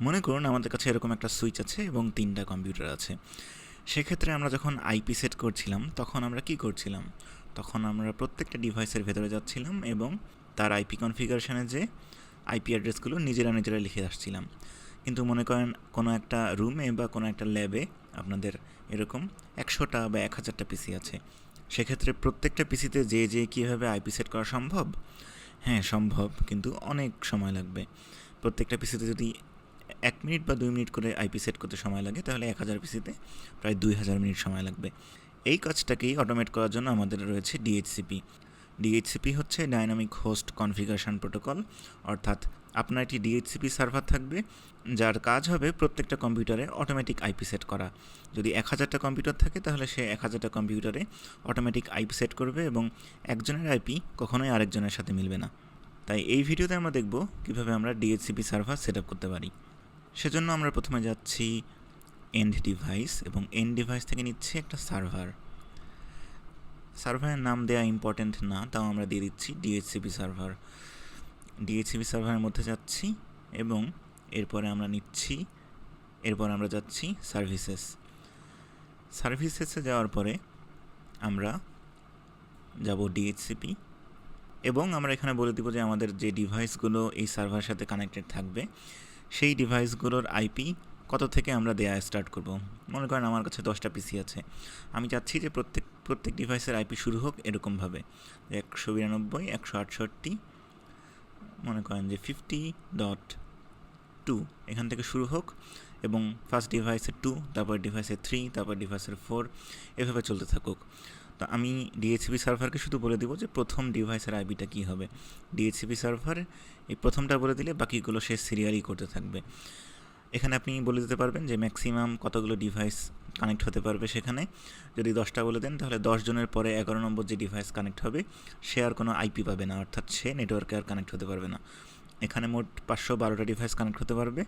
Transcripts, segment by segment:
মনে করুন আমাদের কাছে এরকম একটা সুইচ আছে এবং 3টা কম্পিউটার আছে। সেক্ষেত্রে আমরা যখন আইপি সেট করছিলাম তখন আমরা কি করছিলাম? তখন আমরা প্রত্যেকটা ডিভাইসের ভেতরে যাচ্ছিলাম এবং তার আইপি কনফিগারেশনে যে আইপি অ্যাড্রেসগুলো নিজেরা লিখে আসছিলাম। কিন্তু মনে করেন কোনো একটা রুমে বা কোনো একটা ল্যাবে আপনাদের এরকম 100টা বা 1000টা পিসি আছে। সেক্ষেত্রে প্রত্যেকটা পিসিতে যে কীভাবে আইপি সেট করা সম্ভব? হ্যাঁ, সম্ভব, কিন্তু অনেক সময় লাগবে। প্রত্যেকটা পিসিতে যদি 1 মিনিট বা 2 মিনিট করে আইপি সেট করতে সময় লাগে, তাহলে 1000 পিসিতে প্রায় 2000 মিনিট সময় লাগবে। এই কাজটাকেই অটোমেট করার জন্য আমাদের রয়েছে ডিএইচসিপি। ডিএইচসিপি হচ্ছে ডাইনামিক হোস্ট কনফিগারেশন প্রোটোকল, অর্থাৎ আপনার একটি ডিএইচসিপি সার্ভার থাকবে যার কাজ হবে প্রত্যেকটা কম্পিউটারে অটোমেটিক আইপি সেট করা। যদি 1000টা কম্পিউটার থাকে তাহলে সে 1000টা কম্পিউটারে অটোমেটিক আইপি সেট করবে এবং একজনের আইপি কখনোই আরেকজনের সাথে মিলবে না। তাই এই ভিডিওতে আমরা দেখব কীভাবে আমরা ডিএইচসিপি সার্ভার সেট আপ করতে পারি। সেজন্য আমরা প্রথমে যাচ্ছি এন্ড ডিভাইস এবং এন্ড ডিভাইস থেকে নিচ্ছি একটা সার্ভার। সার্ভারের নাম দেওয়া ইম্পর্টেন্ট না, তাও আমরা দিয়ে দিচ্ছি ডিএইচসিপি সার্ভার। ডিএইচসিপি সার্ভারের মধ্যে যাচ্ছি এবং এরপরে আমরা যাচ্ছি সার্ভিসেসে যাওয়ার পরে আমরা যাব ডিএইচসিপি এবং আমরা এখানে বলে দিব যে আমাদের যে ডিভাইসগুলো এই সার্ভারের সাথে কানেক্টেড থাকবে সেই ডিভাইসগুলোর আইপি কত থেকে আমরা দেয়া স্টার্ট করব। মনে করেন আমার কাছে 10টা পিসি আছে, আমি চাচ্ছি যে প্রত্যেক ডিভাইসের আইপি শুরু হোক এরকমভাবে 192 168, মনে করেন যে 50.2 এখান থেকে শুরু হোক এবং ফার্স্ট ডিভাইসের 2, তারপর ডিভাইসের 3, তারপর ডিভাইসের 4, এভাবে চলতে থাকুক। তো আমি ডিএইচসিপি সার্ভারকে শুধু বলে দিব যে প্রথম ডিভাইসের আইপিটা কী হবে। ডিএইচসিপি সার্ভার এই প্রথমটা বলে দিলে বাকিগুলো সে সিরিয়ালি করতে থাকবে। এখানে আপনি বলে দিতে পারবেন যে ম্যাক্সিমাম কতগুলো ডিভাইস কানেক্ট হতে পারবে। সেখানে যদি 10টা বলে দেন তাহলে 10 জনের পরে 11 নম্বর যে ডিভাইস কানেক্ট হবে সে আর কোনো আইপি পাবে না, অর্থাৎ সে নেটওয়ার্কে আর কানেক্ট হতে পারবে না। এখানে মোট 512টা ডিভাইস কানেক্ট হতে পারবে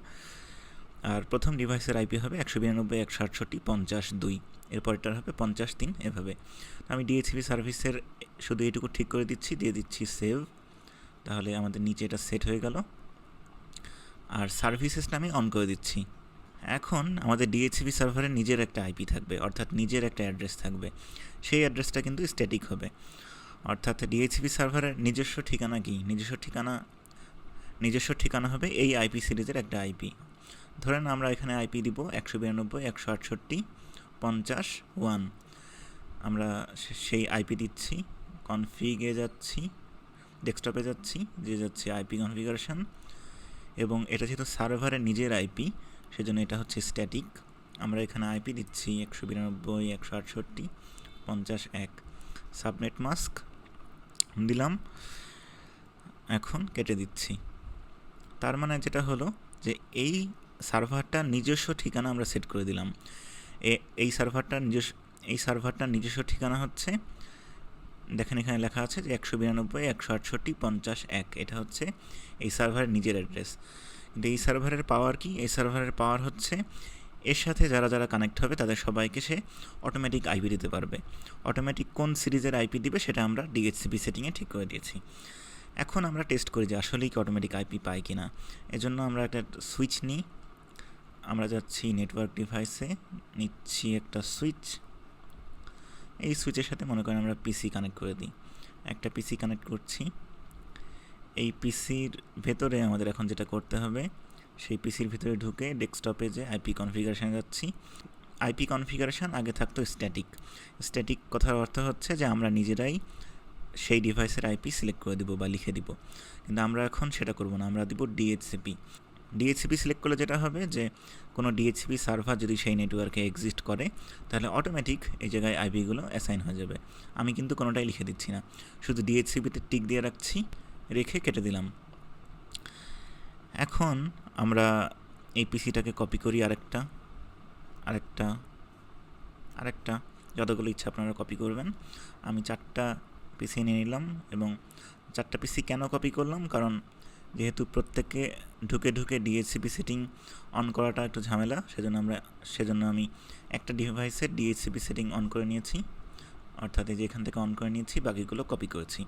আর প্রথম ডিভাইসের আইপি হবে 192 168 50.2, এরপরটার হবে 50.3, এভাবে। আমি ডিএইচসিপি সার্ভিসের শুধু এইটুকু ঠিক করে দিচ্ছি, দিয়ে দিচ্ছি সেভ। তাহলে আমাদের নিচে এটা সেট হয়ে গেল আর সার্ভিসেসটা আমি অন করে দিচ্ছি। এখন আমাদের ডিএইচসিপি সার্ভারের নিজের একটা আইপি থাকবে, অর্থাৎ নিজের একটা অ্যাড্রেস থাকবে। সেই অ্যাড্রেসটা কিন্তু স্ট্যাটিক হবে, অর্থাৎ ডিএইচসিপি সার্ভারের নিজস্ব ঠিকানা কি? নিজস্ব ঠিকানা হবে এই আইপি সিরিজের একটা আইপি। ধরেন আমরা এখানে আইপি দিব 192 168 50.1। আমরা সেই আইপি দিচ্ছি, কনফিগে যাচ্ছি, ডেস্কটপে যাচ্ছি আইপি কনফিগারেশন, এবং এটা যেহেতু সার্ভারের নিজের আইপি সেজন্য এটা হচ্ছে স্ট্যাটিক। আমরা এখানে আইপি দিচ্ছি 192 168 50.1, সাবনেট মাস্ক দিলাম, এখন কেটে দিচ্ছি। তার মানে যেটা হলো যে এই সার্ভারটার নিজস্ব ঠিকানা আমরা সেট করে দিলাম। এই সার্ভারটার নিজস্ব ঠিকানা হচ্ছে, দেখেন এখানে লেখা আছে যে 192 168 50.1, এটা হচ্ছে এই সার্ভারের নিজের অ্যাড্রেস। কিন্তু এই সার্ভারের পাওয়ার কি? এই সার্ভারের পাওয়ার হচ্ছে এর সাথে যারা কানেক্ট হবে তাদের সবাইকে সে অটোমেটিক আইপি দিতে পারবে। অটোমেটিক কোন সিরিজের আইপি দিবে সেটা আমরা ডিএইচসিপি সেটিংয়ে ঠিক করে দিয়েছি। এখন আমরা টেস্ট করি যে আসলেই কি অটোমেটিক আইপি পাই কি না। এজন্য আমরা একটা সুইচ নিই, আমরা যাচ্ছি নেটওয়ার্ক ডিভাইসে, নিচ্ছি একটা সুইচ। এই সুইচের সাথে মনে করেন আমরা পিসি কানেক্ট করে দিই, একটা পিসি কানেক্ট করছি। এই পিসির ভেতরে আমাদের এখন যেটা করতে হবে, সেই পিসির ভিতরে ঢুকে ডেস্কটপে যে আইপি কনফিগারেশানে যাচ্ছি। আইপি কনফিগারেশান আগে থাকতো স্ট্যাটিক কথার অর্থ হচ্ছে যে আমরা নিজেরাই সেই ডিভাইসের আইপি সিলেক্ট করে দিব বা লিখে দিব, কিন্তু আমরা এখন সেটা করব না, আমরা দিব ডিএইচসিপি সিলেক্ট করলে যেটা হবে যে কোনো ডিএইচসিপি সার্ভার যদি সেই নেটওয়ার্কে এক্সিস্ট করে তাহলে অটোমেটিক এই জায়গায় আইপিগুলো অ্যাসাইন হয়ে যাবে। আমি কিন্তু কোনোটাই লিখে দিচ্ছি না, শুধু ডিএইচসিপিতে টিক দিয়ে রাখছি, রেখে কেটে দিলাম। এখন আমরা এই পিসিটাকে কপি করি আরেকটা যতগুলো ইচ্ছা আপনারা কপি করবেন। আমি 4টা পিসি নিয়ে নিলাম এবং 4টা পিসি কেন কপি করলাম, কারণ যেহেতু প্রত্যেকে ঢুকে ডিএইচসিপি সেটিং অন করাটা একটু ঝামেলা, সেজন্য আমি একটা ডিভাইসের ডিএইচসিপি সেটিং অন করে নিয়েছি, অর্থাৎ এই যে এখান থেকে অন করে নিয়েছি, বাকিগুলো কপি করেছি,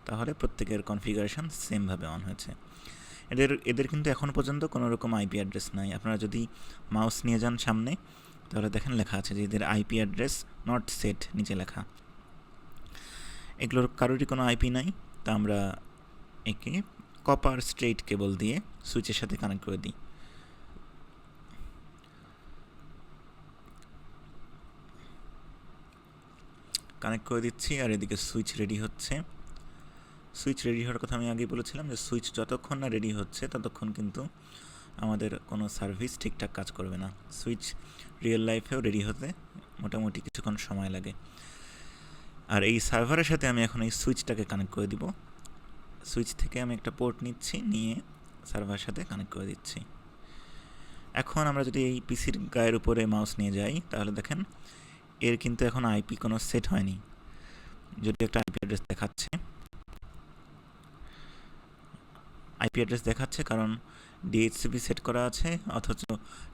তাহলে প্রত্যেকের কনফিগারেশন সেমভাবে অন হয়েছে। এদের কিন্তু এখন পর্যন্ত কোনো রকম আইপি অ্যাড্রেস নাই। আপনারা যদি মাউস নিয়ে যান সামনে, তাহলে দেখেন লেখা আছে যে এদের আইপি অ্যাড্রেস নট সেট, নিচে লেখা। এগুলোর কারোরই কোনো আইপি নাই, তা আমরা একে কপার স্ট্রেইট কেবল দিয়ে সুইচের সাথে কানেক্ট করে দিই। কানেক্ট করে দিচ্ছি, আর এদিকে সুইচ রেডি হচ্ছে। সুইচ রেডি হওয়ার কথা আমি আগেই বলেছিলাম যে সুইচ যতক্ষণ না রেডি হচ্ছে ততক্ষণ কিন্তু আমাদের কোনো সার্ভিস ঠিকঠাক কাজ করবে না। সুইচ রিয়েল লাইফেও রেডি হতে মোটামুটি কিছুক্ষণ সময় লাগে। আর এই সার্ভারের সাথে আমি এখন এই সুইচটাকে কানেক্ট করে দিব। সুইচ থেকে আমি একটা পোর্ট নিচ্ছি, নিয়ে সার্ভারের সাথে কানেক্ট করে দিচ্ছি। এখন আমরা যদি এই পিসির গায়ের উপরে মাউস নিয়ে যাই, তাহলে দেখেন এর কিন্তু এখন আইপি কোনো সেট হয়নি। যদি একটা আইপি অ্যাড্রেস দেখাচ্ছে, আইপি অ্যাড্রেস দেখাচ্ছে কারণ ডিএইচসিপি সেট করা আছে, অথচ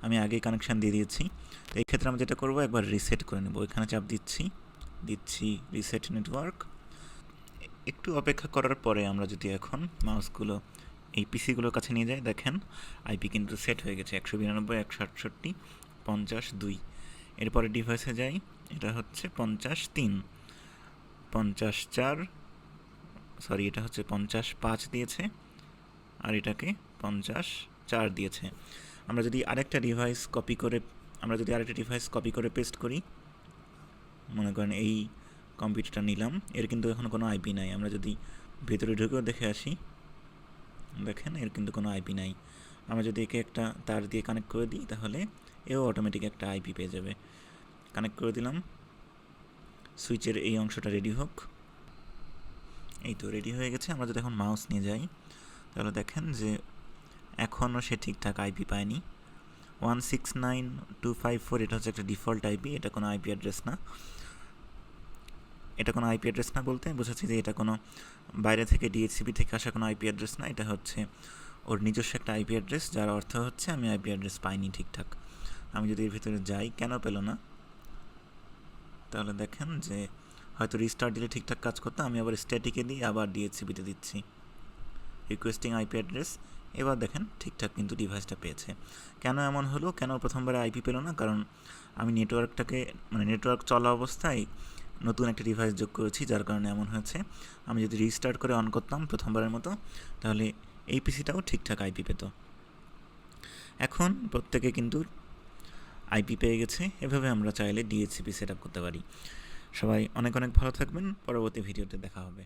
আমি আগেই কানেকশান দিয়ে দিয়েছি। তো এই ক্ষেত্রে আমি যেটা করবো, একবার রিসেট করে নেব। এখানে চাপ দিচ্ছি রিসেট নেটওয়ার্ক। একটু অপেক্ষা করার পরে আমরা যদি এখন মাউসগুলো এই পিসিগুলোর কাছে নিয়ে যাই, দেখেন আইপি কিন্তু সেট হয়ে গেছে 192.168.50.2। এরপরে ডিভাইসে যাই, এটা হচ্ছে 53, 54, সরি এটা হচ্ছে 55 দিয়েছে, আর এটাকে 54 দিয়েছে। আমরা যদি আরেকটা ডিভাইস কপি করে পেস্ট করি, মনে করেন এই কম্পিউটারটা নিলাম, এর কিন্তু এখন কোনো আইপি নাই। আমরা যদি ভেতরে ঢুকেও দেখে আসি, দেখেন এর কিন্তু কোনো আইপি নাই। আমরা যদি একে একটা তার দিয়ে কানেক্ট করে দিই, তাহলে এও অটোমেটিক একটা আইপি পেয়ে যাবে। কানেক্ট করে দিলাম। সুইচের এই অংশটা রেডি হোক। এই তো রেডি হয়ে গেছে। আমরা যদি এখন মাউস নিয়ে যাই, তাহলে দেখেন যে এখনও সে ঠিকঠাক আইপি পায়নি। 169.254 এটা হচ্ছে একটা ডিফল্ট আইপি, এটা কোনো আইপি অ্যাড্রেস না। এটা কোনো আইপি অ্যাড্রেস না বলতে বোঝাচ্ছি যে এটা কোনো বাইরে থেকে ডিএইচসিপি থেকে আসা কোনো আইপি অ্যাড্রেস না। এটা হচ্ছে ওর নিজস্ব একটা আইপি অ্যাড্রেস, যার অর্থ হচ্ছে আমি আইপি অ্যাড্রেস পাইনি ঠিকঠাক। আমি যদি এর ভিতরে যাই, কেন পেল না, তাহলে দেখেন যে হয়তো রিস্টার্ট দিলে ঠিকঠাক কাজ করতো। আমি আবার স্ট্যাটিকে দিয়ে আবার ডিএইচসিপিতে দিচ্ছি রিকোয়েস্টিং আইপি অ্যাড্রেস। এবার দেখেন ঠিকঠাক কিন্তু ডিভাইসটা পেয়েছে। কেন এমন হলো, কেন প্রথমবারে আইপি পেল না? কারণ আমি নেটওয়ার্ক চলা অবস্থায় নতুন একটা ডিভাইস যোগ করেছি, যার কারণে এমন হয়েছে। আমি যদি রিস্টার্ট করে অন করতাম প্রথমবারের মতো, তাহলে এই পিসিটাও ঠিকঠাক আইপি পেত। এখন প্রত্যেকে কিন্তু আইপি পেয়ে গেছে। এভাবে আমরা চাইলে ডিএইচসিপি সেট আপ করতে পারি। সবাই অনেক ভালো থাকবেন। পরবর্তী ভিডিওতে দেখা হবে।